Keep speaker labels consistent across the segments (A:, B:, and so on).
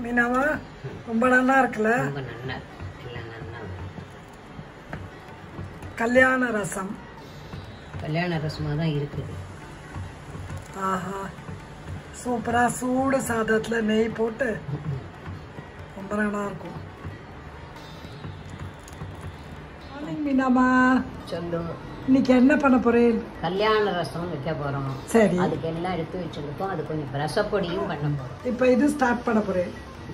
A: மீனாவா ரொம்ப நல்லா இருக்குல்ல?
B: ரொம்ப நல்லா எல்லாம் நல்லா.
A: கல்யாண ரசம்.
B: கல்யாண ரசமாக தான் இருக்குது.
A: ஆஹா, சூப்பரா சூடு சாதத்துல நெய் போட்டு ரொம்ப நல்லா இருக்கும். மீனாமா
B: சொல்லும்.
A: இன்னைக்கு என்ன பண்ண போறேன்?
B: கல்யாண ரசம் வைக்க போறோம்.
A: சரி,
B: அதுக்கு எல்லாம் எடுத்து வச்சிருக்கோம். அது கொஞ்சம் ரசப்பொடியும் பண்ண போறோம்.
A: இப்ப இது ஸ்டார்ட் பண்ண போறேன்.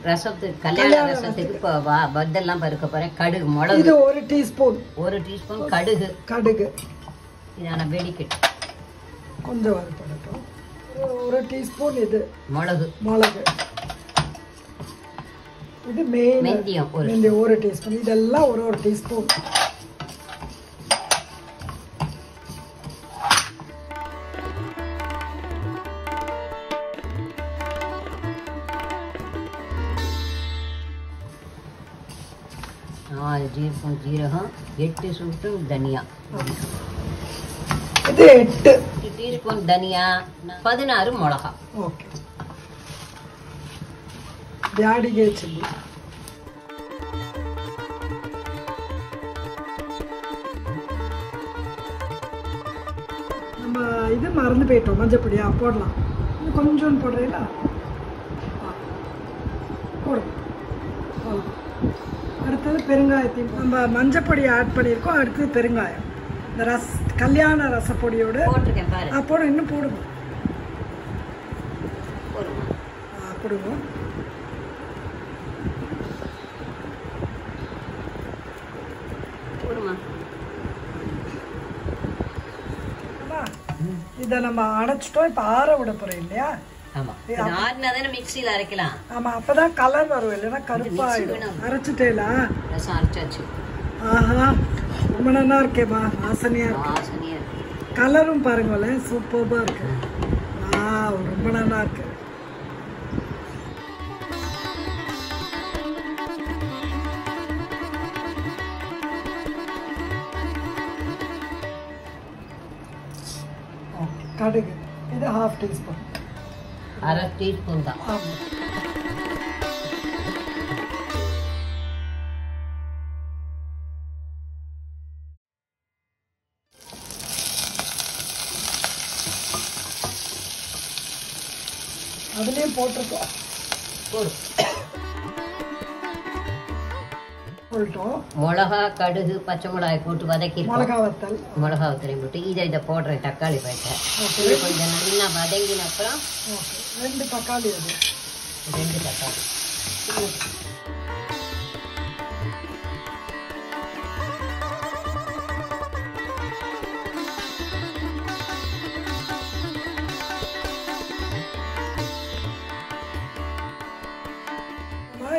B: ரசத்துக்கு கல்யாண ரசத்துக்கு இப்போ பத்தெல்லாம் பருக்க போறேன். கடுகு, மிளகு.
A: இது 1 டீஸ்பூன்.
B: 1 டீஸ்பூன் கடுகு.
A: கடுகு
B: இதான வெடிக்கட்டு
A: கொஞ்சம் வறுப்படட்டும். 1 டீஸ்பூன் இது
B: மிளகு.
A: மிளகு. இது மெயின்.
B: வெந்தயம்
A: 1 டீஸ்பூன். இதெல்லாம் 1 டீஸ்பூன்.
B: ஜீரகம் ஜீரகம் 8 ஸ்பூன் தனியா.
A: இது 8
B: டீஸ்பூன் தனியா, 16 மிளகா.
A: ஓகே. ಬ್ಯಾಡಿಗೆ ಚಿಲ್ಲಿ. நம்ம இது மறந்து போயிட்டோம். மஞ்சப்பொடியா போடலாம். கொஞ்சம் போடுறீங்களா? போடு. அடுத்தது பெருங்காயத்தையும் நம்ம மஞ்சப்பொடி ஆட் பண்ணியிருக்கோம். அடுத்தது பெருங்காயம். இந்த கல்யாண ரசப்பொடியோட
B: போட்டிருக்கேன் பாரு.
A: போடும். இன்னும் போடுங்க. போடுங்க. இதை நம்ம அடைச்சிட்டோம். இப்ப ஆற விட போறோம் இல்லையா?
B: ஆமா, ஆறுனாதானே மிக்ஸில அரைக்கலாம்.
A: ஆமா, அப்பதான் கலர் வரும். இல்லைன்னா கருப்பாயிடும். அரைச்சிட்டேலா?
B: ரசம் அரைச்சாச்சு.
A: ஆஹா, ரொம்ப நல்லா இருக்கேம்மா. வாசனையா இருக்கு. கலரும் பாருங்களேன், சூப்பர்பா இருக்கு. ரொம்ப நல்லா இருக்கு. கடுகு இது 1/2 டீஸ்பூன்.
B: 1/2 டீஸ்பூன் தான்.
A: அதுலயும் போட்டிருக்கோம்.
B: மிளகா, கடுகு, பச்சை மிளகாய் போட்டு வதக்கி மிளகா வத்தலையும் போட்டு இதை போடுறேன். தக்காளி பழத்தை கொஞ்சம் நல்லா வதங்கின அப்புறம்
A: 2 தக்காளி.
B: 2 தக்காளி.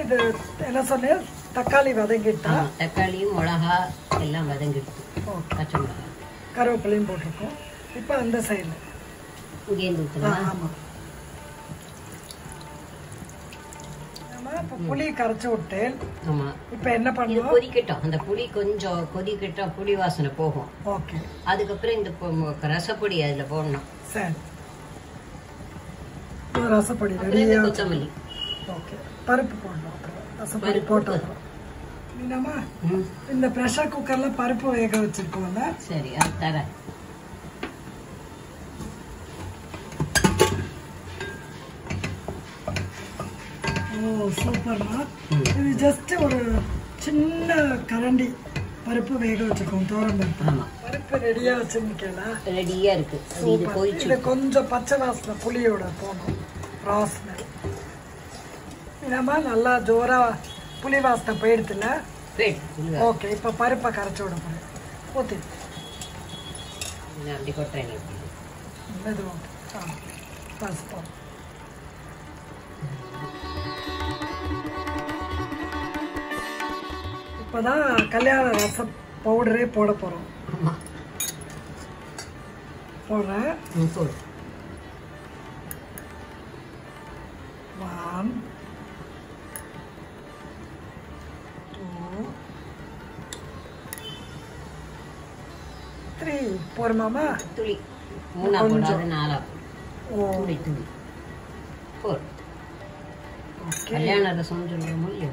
A: இது என்ன சொன்னேன்? தக்காளி வதங்கிட்டா?
B: தக்காளியும் மிளகா எல்லாம் வதங்கிட்டு பச்சை மிளகா
A: கருவேப்பிலையும் போட்டிருக்கோம். இப்போ அந்த சைடில்
B: இங்கேருந்து ஊற்றலாம்.
A: ஆமாம், நம்ம இப்போ புளி கரைச்சி விட்டேன்.
B: ஆமாம்,
A: இப்போ என்ன பண்ணுவோம்?
B: கொதிக்கட்டும். அந்த புளி கொஞ்சம் கொதிக்கட்டும். புளி வாசனை போகும்.
A: ஓகே.
B: அதுக்கப்புறம் இந்த ரசப்பொடி அதில் போடணும். சரி,
A: ரசப்பொடி ரெடியாக.
B: கொத்தமல்லி.
A: ஓகே, பருப்பு போடணும். ரசப்பொடி போட்டோம். என்னம்மா, இந்த ப்ரெஷர் குக்கர்ல பருப்பு வேக வச்சிருக்கோம்ல?
B: சரி, அது தரேன்.
A: ஓ, சூப்பர்மா. இது ஜஸ்ட் ஒரு சின்ன கரண்டி பருப்பு வேக வச்சிருக்கோம். தோரம் பருப்பு.
B: ஆமா,
A: பருப்பு ரெடியா வச்சிருக்கீங்களா?
B: ரெடியா இருக்கு. இது
A: இது கொஞ்சம் பச்சை வாசனை புளியோட போகணும். ராஸ்மெரி என்னம்மா, நல்லா ஜோரா புளி வாசனை போயிடுதுல? ஓகே, இப்போ பருப்பை கரைச்சி விட போறேன். ஊற்றி
B: அப்படி கொட்டுறேன்.
A: மெதுவாக பருப்பு இப்போதான் கல்யாண ரசம் பவுடரே போட போகிறோம். போடுறேன். 1 2 3 போடுமாமா?
B: துளி 3 போடாது, 4 துளி துளி 4. கல்யாண ரசம் சொல்லுவோம் இல்லையா?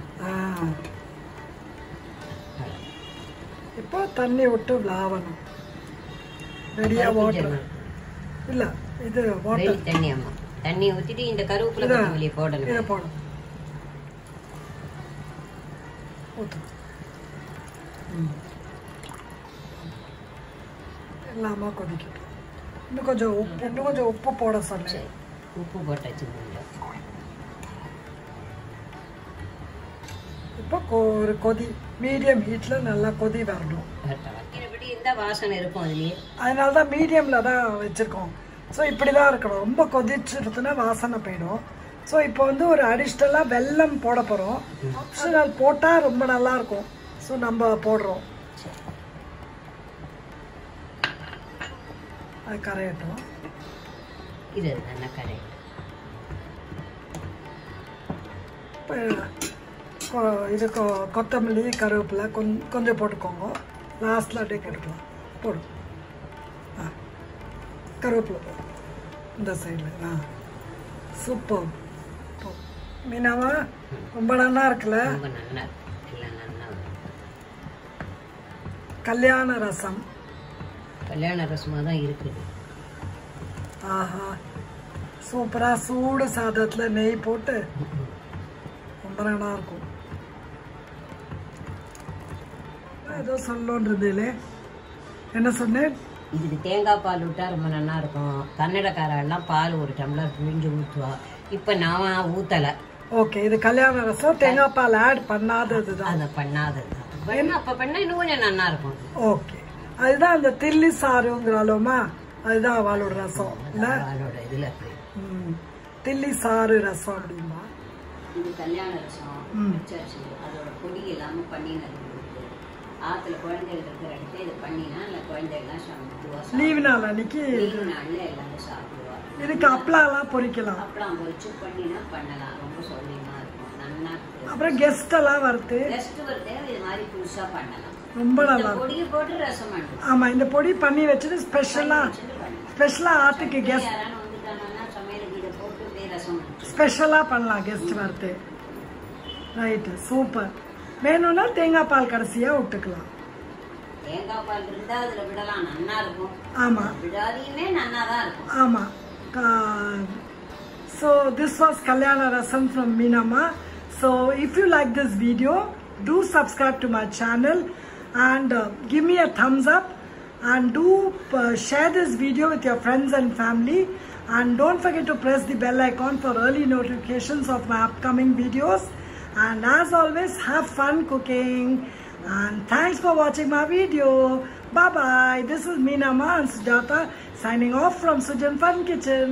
A: இப்போ தண்ணி விட்டு விளாவணும். ரெடியா வாட்டர் இல்ல, இது வாட்டர்
B: தண்ணி. அம்மா தண்ணி ஊத்திட்டு இந்த கருவேப்பிலை கொத்தமல்லி போடணும்.
A: இதை போடணும். எல்லாமா கொதிக்கட்டும். இன்னும் கொஞ்சம் உப்பு போட சொன்னேன்.
B: உப்பு போட்டாச்சு.
A: இப்போ ஒரு கொதி மீடியம் ஹீட்ல நல்லா கொதி வரணும்.
B: இந்த வாசனை இருக்கும் அதுலயே,
A: அதனால தான் மீடியம்ல தான் வச்சிருக்கோம். ஸோ இப்படிதான் இருக்கணும். ரொம்ப கொதிச்சுருச்சுன்னா வாசனை போயிடும். ஸோ இப்போ வந்து ஒரு அடிஷ்னலாக வெல்லம் போட போகிறோம். ஆப்ஷனல் போட்டால் ரொம்ப நல்லா இருக்கும். ஸோ நம்ம போடுறோம். அது கரையட்டும்.
B: இது நல்லா கரையட்டும்.
A: இப்போ இது கொத்தமல்லி கருவேப்பிலை கொஞ்சம் போட்டுக்கோங்க. லாஸ்ட்டில் அப்படியே கெடுக்கலாம். போடும். கருவேப்பிலை போடும் இந்த சைடில். சூப்பர். மீனாவா ரொம்ப நல்லா இருக்குல்ல? கல்யாண ரசம்.
B: கல்யாண ரசமாக தான் இருக்குது.
A: ஆஹா, சூப்பராக சூடு சாதத்தில் நெய் போட்டு ரொம்ப நல்லா இருக்கும். ஏதோ சொல்லணுன்றதுலே என்ன சொன்னேன்?
B: இதுக்கு தேங்காய் பால் விட்டா ரொம்ப நல்லா இருக்கும். கன்னடக்காரெல்லாம் பால் ஒரு டம்ளர் புழிஞ்சு ஊற்றுவா. இப்போ நான் ஊற்றலை.
A: ஓகே, இது கல்யாண ரசம் தேங்காய் பால் ஆட் பண்ணாதது தான்.
B: அதை பண்ணாதது தான். அப்போ பண்ணால் இன்னும் கொஞ்சம் நல்லா இருக்கும்.
A: ஓகே, அதுதான் அந்த தில்லி சாருங்கிறாலுமா, அதுதான் அவளோட ரசம் இல்லை?
B: அவளோட இதில்
A: தில்லி சாறு ரசம் அப்படின்பா.
B: இது கல்யாண ரசம். அதோட பொடி எல்லாமே பண்ணினது. ஆத்துல குழந்தைகள் இருக்கிற இடத்துல இது பண்ணினா இல்லை குழந்தைகள்லாம் சாப்பிடுவா.
A: லீவ் நாள் அன்னைக்கு
B: நாளில் எல்லாரும் சாப்பிடுவா.
A: இதுக்கு அப்பளாலாம் பொரிக்கலாம்.
B: அப்பளம் பொரிச்சு பண்ணினா பண்ணலாம். ரொம்ப சௌகரியமா இருக்கும். நல்லா.
A: அப்புறம் கெஸ்ட் எல்லாம் வருது.
B: கெஸ்ட் வருது, இது மாதிரி புதுசா பண்ணலாம்.
A: ரொம்ப நல்லா
B: பொடியை போட்டு ரசம் பண்ணுவோம்.
A: ஆமா, இந்த பொடி பண்ணி வச்சுட்டு ஸ்பெஷலா ஆத்துக்கு கெஸ்ட்
B: யாராலும் வந்துட்டாங்கன்னா சமையலுக்கு இதை போட்டு ரசம்
A: ஸ்பெஷலா பண்ணலாம் கெஸ்ட் வருது. Right, super. வேணும்னா தேங்காய் பால் கடைசியா விட்டுக்கலாம்.
B: தேங்காய் பால் இருந்தா அதுல விடலாம், நல்லா இருக்கும்.
A: ஆமா,
B: விடாதீமே நல்லா தான் இருக்கும்.
A: ஆமா. So this was Kalyana Rasam from Meenamma. So if you like this video, do subscribe to my channel and give me a thumbs up, and do share this video with your friends and family, and don't forget to press the bell icon for early notifications of my upcoming videos. And as always, have fun cooking, and thanks for watching my video. Bye bye. This is Meenamma and Sujata signing off from Sujan Fun Kitchen.